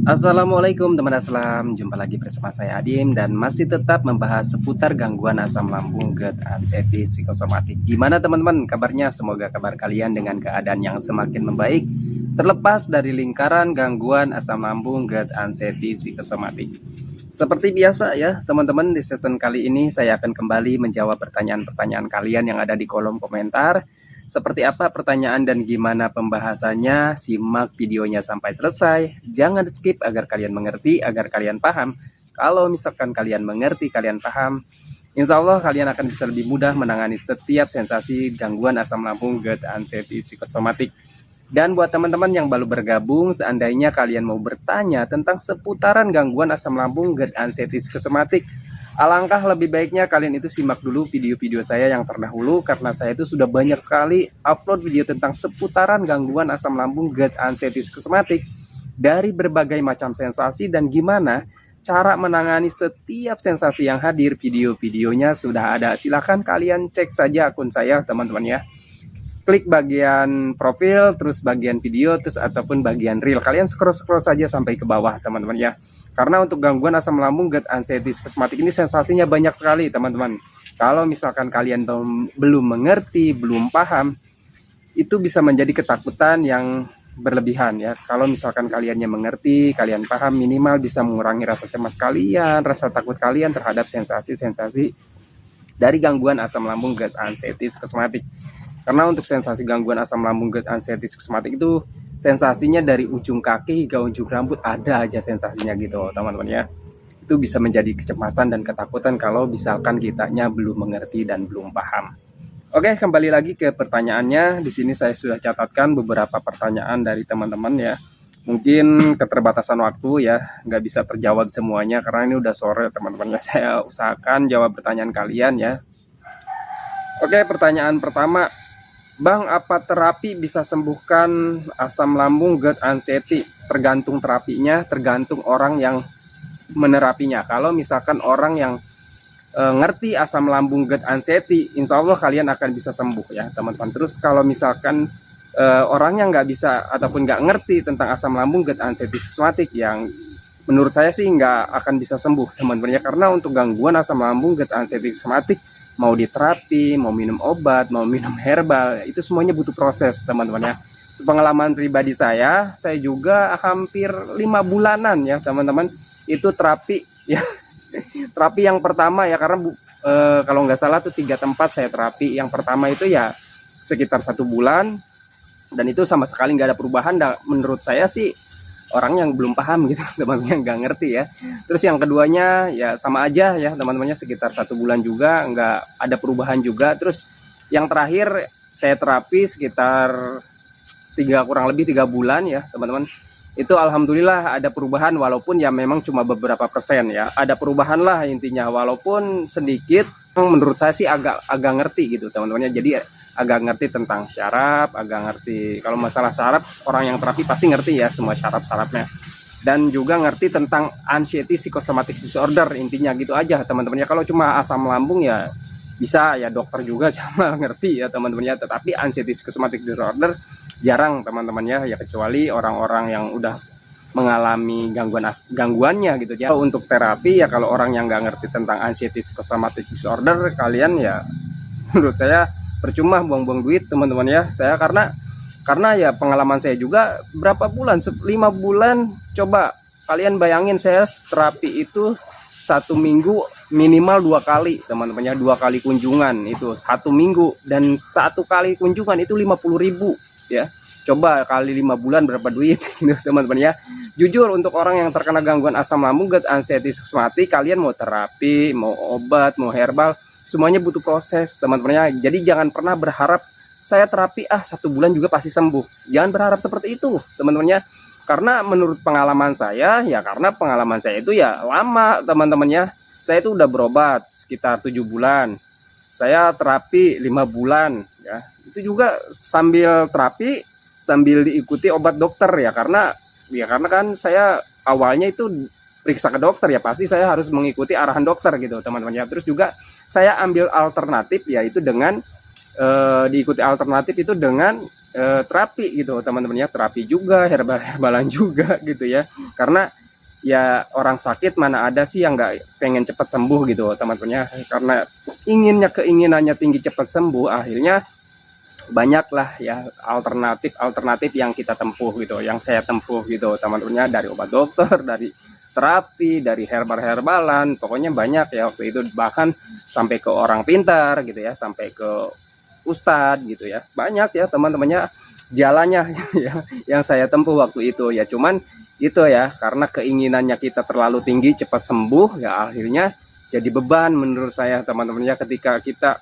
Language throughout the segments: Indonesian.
Assalamualaikum teman Aslam, jumpa lagi bersama saya Adim dan masih tetap membahas seputar gangguan asam lambung, GERD, anxiety, psikosomatik. Gimana teman-teman kabarnya? Semoga kabar kalian dengan keadaan yang semakin membaik, terlepas dari lingkaran gangguan asam lambung, GERD, anxiety, psikosomatik. Seperti biasa ya teman-teman, di season kali ini saya akan kembali menjawab pertanyaan-pertanyaan kalian yang ada di kolom komentar. Seperti apa pertanyaan dan gimana pembahasannya? Simak videonya sampai selesai. Jangan skip agar kalian mengerti, agar kalian paham. Kalau misalkan kalian mengerti, kalian paham, insya Allah kalian akan bisa lebih mudah menangani setiap sensasi gangguan asam lambung, GERD, anxiety, psikosomatik. Dan buat teman-teman yang baru bergabung, seandainya kalian mau bertanya tentang seputaran gangguan asam lambung, GERD, anxiety, psikosomatik, alangkah lebih baiknya kalian itu simak dulu video-video saya yang terdahulu, karena saya itu sudah banyak sekali upload video tentang seputaran gangguan asam lambung, GERD, anxiety, psikosomatik dari berbagai macam sensasi dan gimana cara menangani setiap sensasi yang hadir. Video-videonya sudah ada, silahkan kalian cek saja akun saya teman-teman ya. Klik bagian profil, terus bagian video, terus ataupun bagian reel. Kalian scroll-scroll saja sampai ke bawah teman-teman ya. Karena untuk gangguan asam lambung, GERD, anxiety, psikosomatik ini sensasinya banyak sekali teman-teman. Kalau misalkan kalian belum mengerti, belum paham, itu bisa menjadi ketakutan yang berlebihan ya. Kalau misalkan kaliannya mengerti, kalian paham, minimal bisa mengurangi rasa cemas kalian, rasa takut kalian terhadap sensasi-sensasi dari gangguan asam lambung, GERD, anxiety, psikosomatik. Karena untuk sensasi gangguan asam lambung, GERD, anxiety, psikosomatik itu sensasinya dari ujung kaki hingga ujung rambut ada aja sensasinya gitu teman-teman ya. Itu bisa menjadi kecemasan dan ketakutan kalau misalkan kitanya belum mengerti dan belum paham. Oke, kembali lagi ke pertanyaannya. Di sini saya sudah catatkan beberapa pertanyaan dari teman-teman ya. Mungkin keterbatasan waktu ya, nggak bisa terjawab semuanya karena ini udah sore teman-teman ya. Saya usahakan jawab pertanyaan kalian ya. Oke, pertanyaan pertama, Bang, apa terapi bisa sembuhkan asam lambung, GERD, anxiety? Tergantung terapinya, tergantung orang yang menerapinya. Kalau misalkan orang yang ngerti asam lambung, GERD, anxiety, insya Allah kalian akan bisa sembuh ya teman-teman. Terus kalau misalkan orang yang nggak bisa ataupun nggak ngerti tentang asam lambung, GERD, anxiety, psikosomatik, yang menurut saya sih nggak akan bisa sembuh teman-teman ya. Karena untuk gangguan asam lambung, GERD, anxiety, psikosomatik, mau diterapi, mau minum obat, mau minum herbal, itu semuanya butuh proses teman-teman ya. Sepengalaman pribadi saya juga hampir 5 bulanan ya teman-teman itu terapi ya. Terapi yang pertama ya, karena kalau nggak salah tuh 3 tempat saya terapi. Yang pertama itu ya sekitar 1 bulan, dan itu sama sekali nggak ada perubahan. Menurut saya sih orang yang belum paham gitu teman-teman, yang nggak ngerti ya. Terus yang keduanya ya sama aja ya teman-temannya, sekitar 1 bulan juga nggak ada perubahan juga. Terus yang terakhir saya terapi sekitar kurang lebih 3 bulan ya teman-teman, itu alhamdulillah ada perubahan, walaupun ya memang cuma beberapa persen ya, ada perubahan lah intinya, walaupun sedikit. Menurut saya sih agak ngerti gitu teman-temannya. Jadi agak ngerti tentang syaraf, agak ngerti kalau masalah syaraf, orang yang terapi pasti ngerti ya semua syaraf-syarafnya, dan juga ngerti tentang anxiety psychosomatic disorder, intinya gitu aja teman-teman ya. Kalau cuma asam lambung ya bisa ya dokter juga cuma ngerti ya teman-teman ya, tetapi anxiety psychosomatic disorder jarang teman-teman ya, kecuali orang-orang yang udah mengalami gangguannya gitu ya. Untuk terapi ya, kalau orang yang nggak ngerti tentang anxiety psychosomatic disorder, kalian ya menurut saya percuma buang-buang duit teman-teman ya. Saya karena ya pengalaman saya juga berapa bulan, 5 bulan, coba kalian bayangin, saya terapi itu 1 minggu minimal 2 kali teman-teman ya, 2 kali kunjungan itu 1 minggu, dan 1 kali kunjungan itu 50.000 ya. Coba kali 5 bulan berapa duit gitu teman-teman ya. Jujur, untuk orang yang terkena gangguan asam lambung, GERD, anxiety, psikosomatik, kalian mau terapi, mau obat, mau herbal, semuanya butuh proses teman-teman ya. Jadi jangan pernah berharap saya terapi 1 bulan juga pasti sembuh. Jangan berharap seperti itu teman-teman ya. Karena menurut pengalaman saya ya, karena pengalaman saya itu ya lama teman-teman ya. Saya itu udah berobat sekitar 7 bulan. Saya terapi 5 bulan ya. Itu juga sambil terapi, sambil diikuti obat dokter ya. Karena kan saya awalnya itu periksa ke dokter ya, pasti saya harus mengikuti arahan dokter gitu teman-teman ya. Terus juga saya ambil alternatif, yaitu dengan diikuti alternatif itu dengan terapi gitu teman-teman ya, terapi juga, herbal-herbalan juga gitu ya. Karena ya orang sakit mana ada sih yang nggak pengen cepat sembuh gitu teman-teman ya. Karena keinginannya tinggi cepat sembuh, akhirnya banyaklah ya alternatif yang kita tempuh gitu, yang saya tempuh gitu teman-teman ya, dari obat dokter, dari terapi, dari herbal-herbalan, pokoknya banyak ya waktu itu, bahkan sampai ke orang pintar gitu ya, sampai ke ustadz gitu ya, banyak ya teman-temannya jalannya ya, yang saya tempuh waktu itu ya. Cuman itu ya, karena keinginannya kita terlalu tinggi cepat sembuh ya, akhirnya jadi beban menurut saya teman-temannya. Ketika kita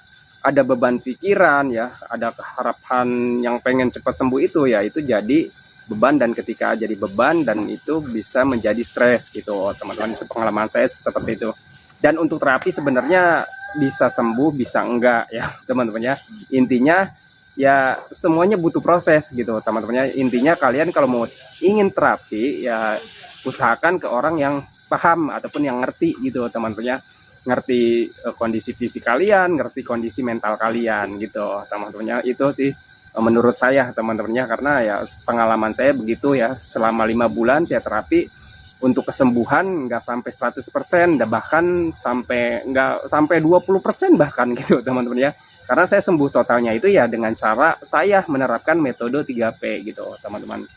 ada beban pikiran ya, ada harapan yang pengen cepat sembuh itu ya, itu jadi beban. Dan ketika jadi beban dan itu bisa menjadi stres gitu teman-teman, pengalaman saya seperti itu. Dan untuk terapi sebenarnya bisa sembuh bisa enggak ya teman-teman ya, intinya ya semuanya butuh proses gitu teman-teman ya. Intinya kalian kalau mau ingin terapi ya usahakan ke orang yang paham ataupun yang ngerti gitu teman-teman ya, ngerti kondisi fisik kalian, ngerti kondisi mental kalian gitu teman-teman ya. Itu sih menurut saya teman-temannya, karena ya pengalaman saya begitu ya, selama 5 bulan saya terapi, untuk kesembuhan nggak sampai 100%, bahkan nggak sampai 20% bahkan gitu teman-teman ya. Karena saya sembuh totalnya itu ya dengan cara saya menerapkan metode 3P gitu teman-teman.